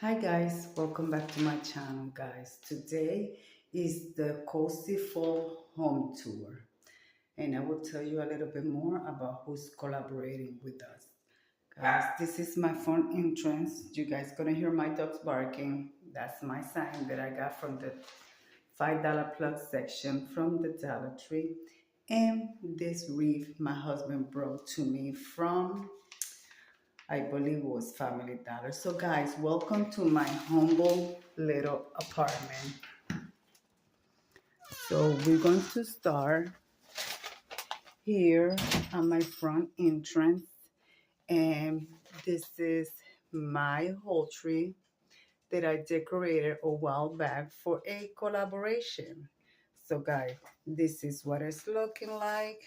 Hi guys, welcome back to my channel guys. Today is the Cozy Fall Home Tour and I will tell you a little bit more about who's collaborating with us. Guys, this is my front entrance. You guys gonna hear my dogs barking. That's my sign that I got from the $5 plug section from the Dollar Tree. And this wreath my husband brought to me from I believe it was Family Dollar. So guys, welcome to my humble little apartment. So we're going to start here on my front entrance. And this is my whole tree that I decorated a while back for a collaboration. So guys, this is what it's looking like,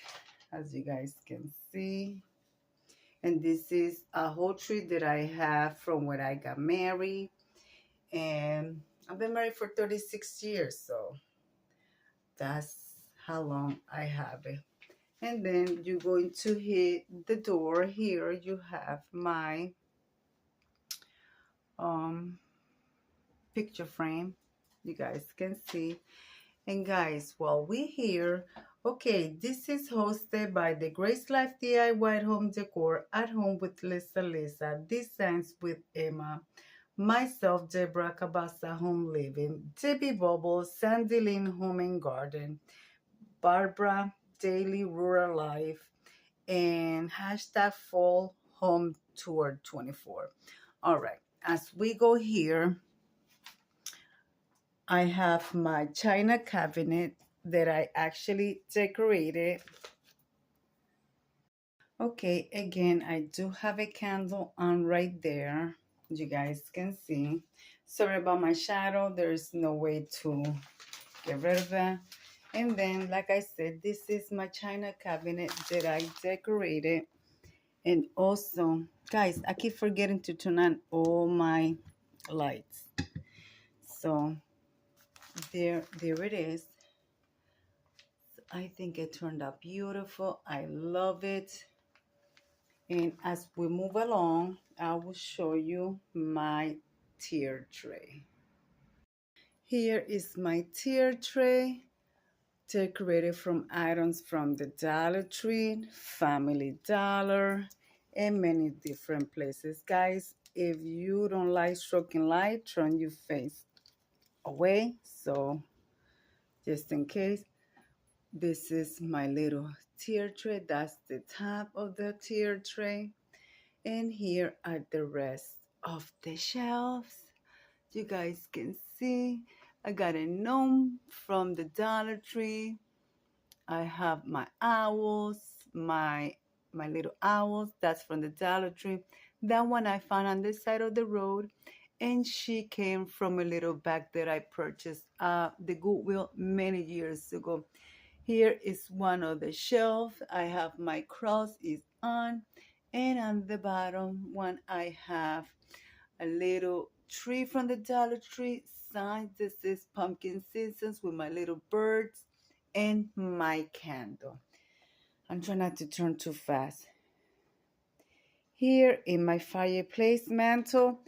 as you guys can see. And this is a whole tree that I have from when I got married. And I've been married for 36 years, so that's how long I have it. And then you're going to hit the door. Here you have my picture frame. You guys can see. And guys, while we here, okay, this is hosted by the Grace Life DIY Home Decor at Home with Lisa, Designs with Emma, myself, Deborah, Cabassa Home Living, Debbie Bubbles, Sandy Lynn Home and Garden, Barbara, Daily Rural Life, and hashtag Fall Home Tour 24. All right, as we go here, I have my china cabinet that I actually decorated. Okay, again, I do have a candle on right there. You guys can see. Sorry about my shadow. There's no way to get rid of that. And then, like I said, this is my china cabinet that I decorated. And also, guys, I keep forgetting to turn on all my lights. So there it is. I think it turned out beautiful. I love it. And as we move along, I will show you my tier tray. Here is my tier tray, decorated from items from the Dollar Tree, Family Dollar, and many different places. Guys, if you don't like stroking light, turn your face away. So just in case, this is my little tier tray. That's the top of the tier tray. And here are the rest of the shelves. You guys can see I got a gnome from the Dollar Tree. I have my owls, my little owls. That's from the Dollar Tree. That one I found on this side of the road. And she came from a little bag that I purchased the Goodwill many years ago. Here is one of the shelves. I have my cross is on. And on the bottom one, I have a little tree from the Dollar Tree sign. This is pumpkin seasons with my little birds and my candle. I'm trying not to turn too fast. Here in my fireplace mantle,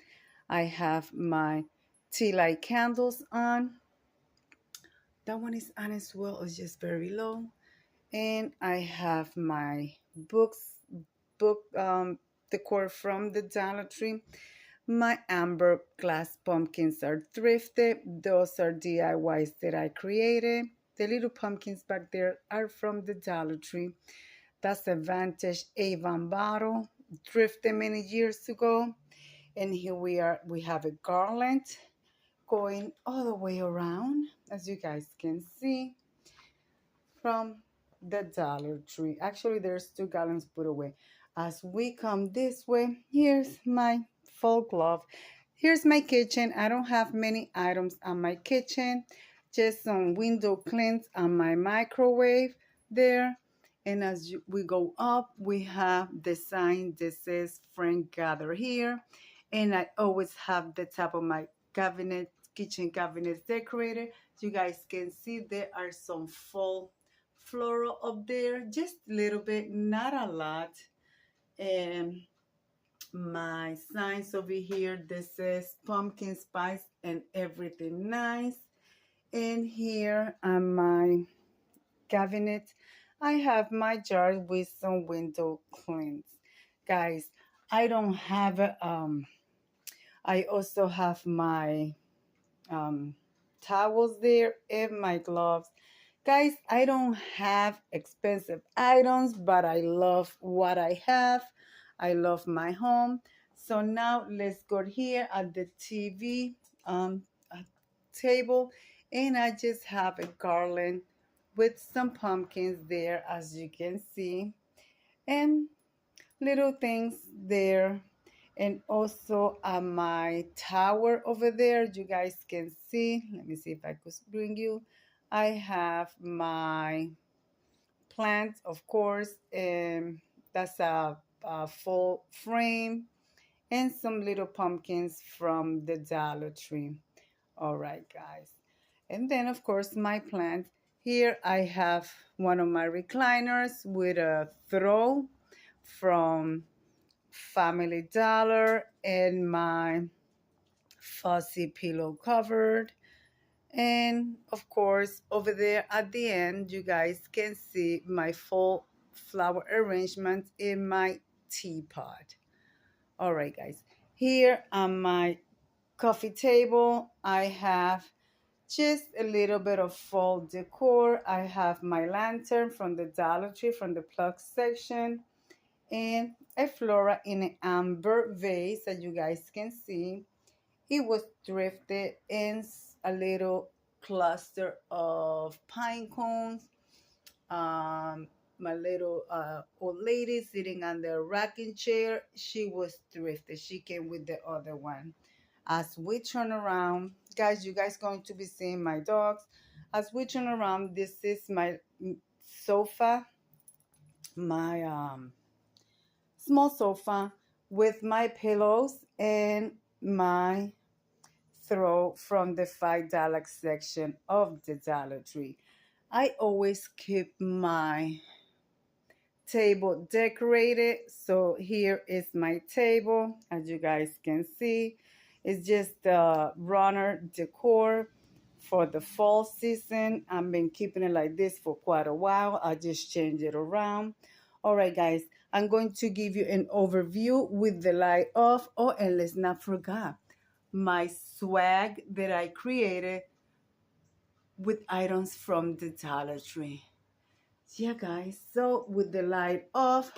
I have my tea light candles on. That one is on as well. It's just very low. And I have my book decor from the Dollar Tree. My amber glass pumpkins are thrifted. Those are DIYs that I created. The little pumpkins back there are from the Dollar Tree. That's a vintage Avon bottle, thrifted many years ago. And here we are. We have a garland going all the way around, as you guys can see, from the Dollar Tree. Actually, there's 2 gallons put away. As we come this way, here's my fall glove. Here's my kitchen. I don't have many items on my kitchen, just some window cleans on my microwave there. And as we go up, we have the sign that says "Friend Gather Here." And I always have the top of my cabinet, kitchen cabinets decorated. You guys can see there are some fall floral up there, just a little bit, not a lot. And my signs over here. This says pumpkin spice and everything nice. And here on my cabinet, I have my jar with some window cleans. Guys, I don't have I also have my um, towels there and my gloves. Guys, I don't have expensive items, but I love what I have. I love my home. So now let's go here at the TV um, uh, table, and I just have a garland with some pumpkins there, as you can see, and little things there. And also my tower over there, you guys can see. Let me see if I could bring you. I have my plants, of course, and that's a full frame, and some little pumpkins from the Dollar Tree. All right, guys. And then, of course, my plant. Here I have one of my recliners with a throw from Family Dollar, and my fussy pillow covered. And of course, over there at the end, you guys can see my full flower arrangement in my teapot. All right, guys. Here on my coffee table, I have just a little bit of fall decor. I have my lantern from the Dollar Tree from the plug section, and a flora in an amber vase that you guys can see. It was thrifted in a little cluster of pine cones. My little old lady sitting on the rocking chair, she was thrifted. She came with the other one. As we turn around, guys, you guys going to be seeing my dogs. As we turn around, this is my sofa, my small sofa with my pillows and my throw from the $5 section of the Dollar Tree. I always keep my table decorated. So here is my table, as you guys can see. It's just runner decor for the fall season. I've been keeping it like this for quite a while. I just change it around. All right, guys, I'm going to give you an overview with the light off. Oh, and let's not forget my swag that I created with items from the Dollar Tree. Yeah, guys, so with the light off,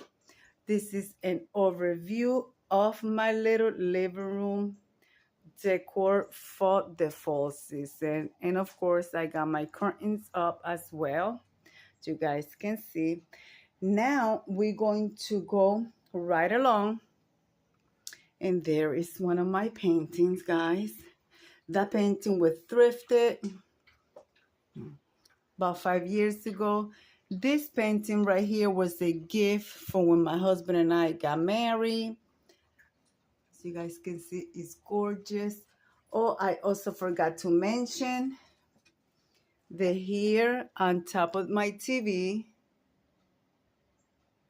this is an overview of my little living room decor for the fall season. And of course, I got my curtains up as well. You guys can see. Now we're going to go right along. And there is one of my paintings, guys. That painting was thrifted about 5 years ago. This painting right here was a gift for when my husband and I got married. So you guys can see it's gorgeous. Oh, I also forgot to mention the here on top of my TV.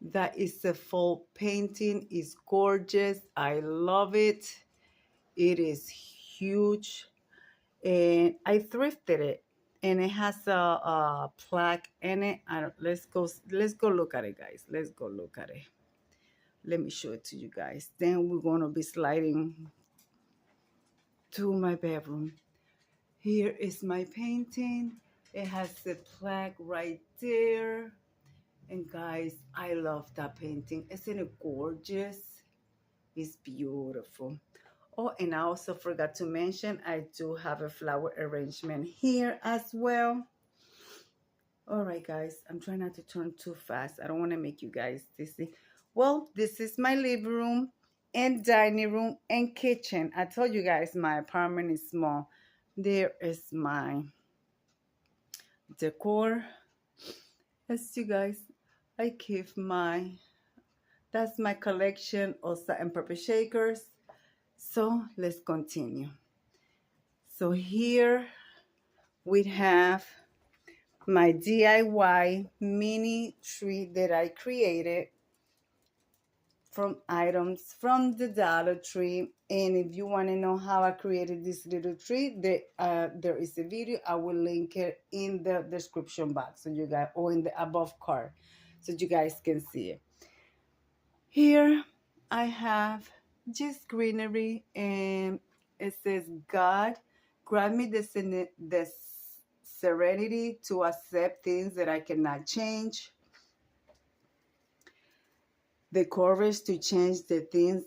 That is a full painting. It's gorgeous. I love it. It is huge. And I thrifted it. And it has a plaque in it. Let's go look at it, guys. Let's go look at it. Let me show it to you guys. Then we're going to be sliding to my bedroom. Here is my painting. It has the plaque right there. And guys, I love that painting. Isn't it gorgeous? It's beautiful. Oh, and I also forgot to mention, I do have a flower arrangement here as well. All right, guys, I'm trying not to turn too fast. I don't want to make you guys dizzy. Well, this is my living room and dining room and kitchen. I told you guys my apartment is small. There is my decor. As you guys, I keep that's my collection of salt and pepper shakers. So let's continue. So here we have my DIY mini tree that I created. from items from the Dollar Tree. And if you want to know how I created this little tree, there is a video. I will link it in the description box, so you guys, or in the above card, so you guys can see it. Here I have just greenery, and it says, God, grant me the serenity to accept things that I cannot change, the courage to change the things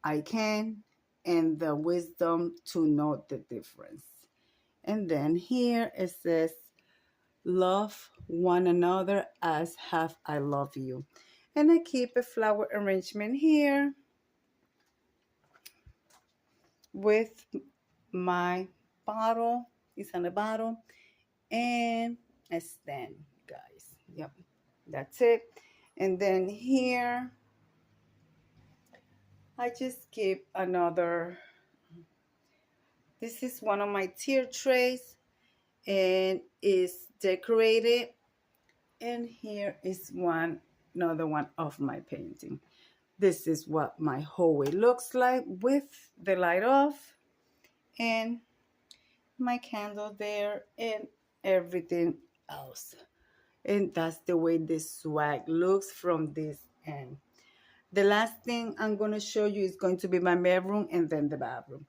I can, and the wisdom to know the difference. And then here it says, love one another as have I love you. And I keep a flower arrangement here with my bottle. It's on the bottle. And a stand, guys. Yep, that's it. And then here, I just keep another. This is one of my tier trays, and is decorated. And here is another one of my painting. This is what my hallway looks like with the light off, and my candle there, and everything else. And that's the way this swag looks from this end. The last thing I'm going to show you is going to be my bedroom, and then the bathroom.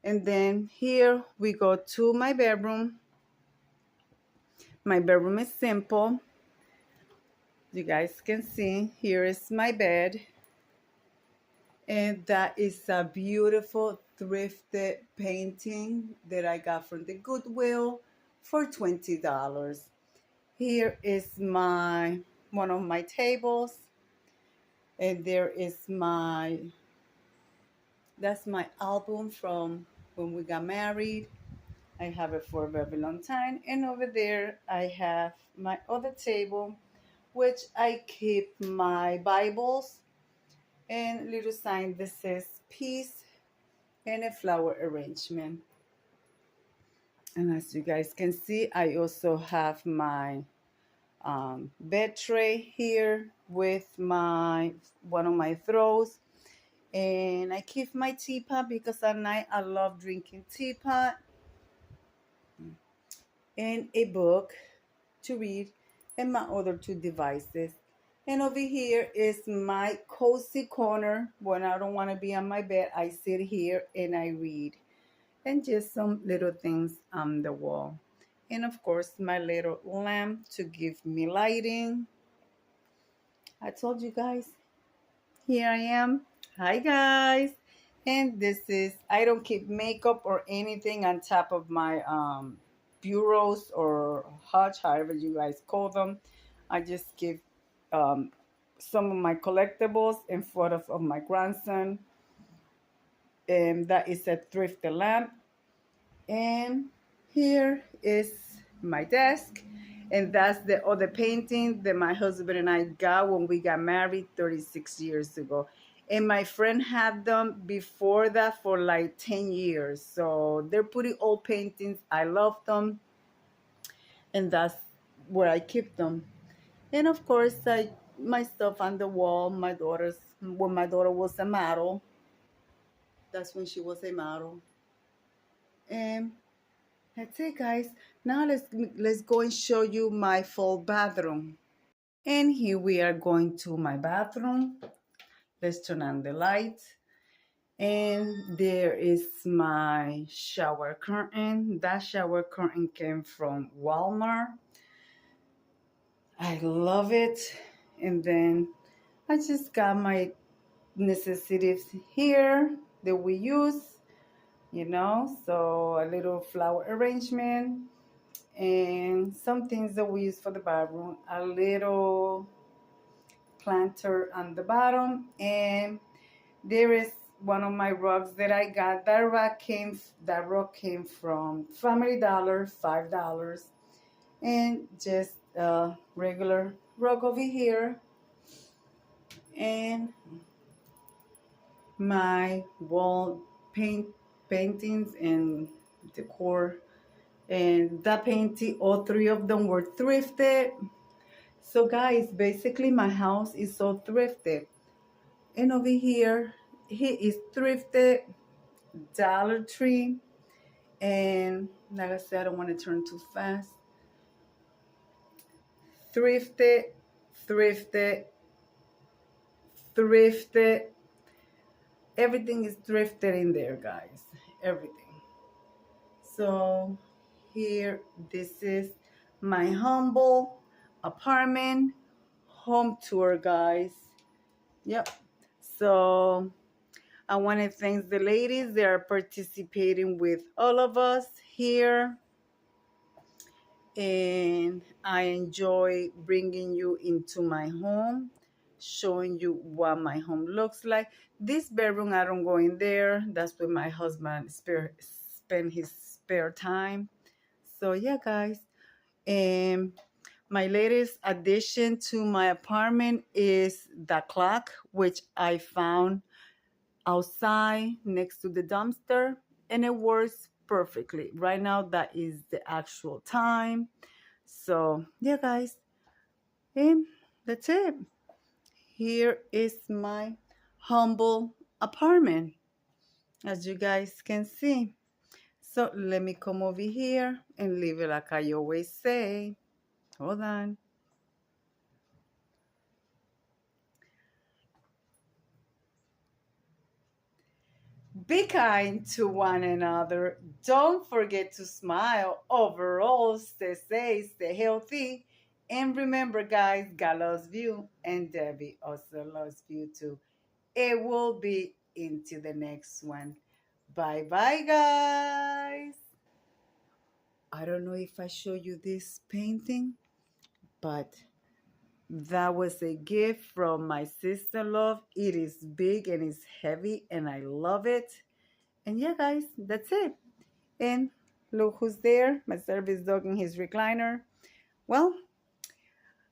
And then here we go to my bedroom. My bedroom is simple. You guys can see, here is my bed. And that is a beautiful thrifted painting that I got from the Goodwill for $20. Here is one of my tables. And there is that's my album from when we got married. I have it for a very long time. And over there, I have my other table, which I keep my Bibles and little sign that says peace, and a flower arrangement. And as you guys can see, I also have my bed tray here with one of my throws. And I keep my teapot because at night I love drinking teapot, and a book to read, and my other two devices. And over here is my cozy corner. When I don't want to be on my bed, I sit here and I read. And just some little things on the wall. And of course, my little lamp to give me lighting. I told you guys, here I am. Hi guys. And this is, I don't keep makeup or anything on top of my bureaus or hutch, however you guys call them. I just keep some of my collectibles in front of my grandson. And that is a thrifted lamp. And here is my desk. And that's the other painting that my husband and I got when we got married 36 years ago. And my friend had them before that for like 10 years. So they're pretty old paintings. I love them. And that's where I keep them. And of course, my stuff on the wall, when my daughter was a model. That's when she was a model. And that's it, guys. Now let's go and show you my full bathroom. And here we are going to my bathroom. Let's turn on the light. And there is my shower curtain. That shower curtain came from Walmart. I love it. And then I just got my necessities here that we use, so a little flower arrangement and some things that we use for the bathroom, a little planter on the bottom. And there is one of my rugs that I got. That rug came from Family Dollar, $5. And just a regular rug over here. And my wall paintings and decor. And that painting, all three of them were thrifted. So guys, basically my house is so thrifted. And over here, he is thrifted, Dollar Tree. And like I said, I don't want to turn too fast. Thrifted, thrifted, thrifted. Everything is thrifted in there, guys. Everything. So here, this is my humble apartment home tour, guys. Yep. So I want to thank the ladies. They are participating with all of us here. And I enjoy bringing you into my home, showing you what my home looks like. This bedroom, I don't go in there. That's where my husband spend his spare time. So yeah, guys. And my latest addition to my apartment is the clock, which I found outside next to the dumpster, and it works perfectly. Right now, that is the actual time. So yeah, guys, and that's it. Here is my humble apartment, as you guys can see. So let me come over here and leave it like I always say. Hold on. Be kind to one another. Don't forget to smile. Overall, stay safe, stay healthy. And remember, guys, God loves you, and Debbie also loves you too. It will be into the next one. Bye bye, guys. I don't know if I show you this painting, but that was a gift from my sister-in-law. It is big and it's heavy, and I love it. And yeah, guys, that's it. And look who's there, my service dog in his recliner. Well,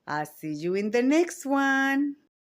I'll see you in the next one.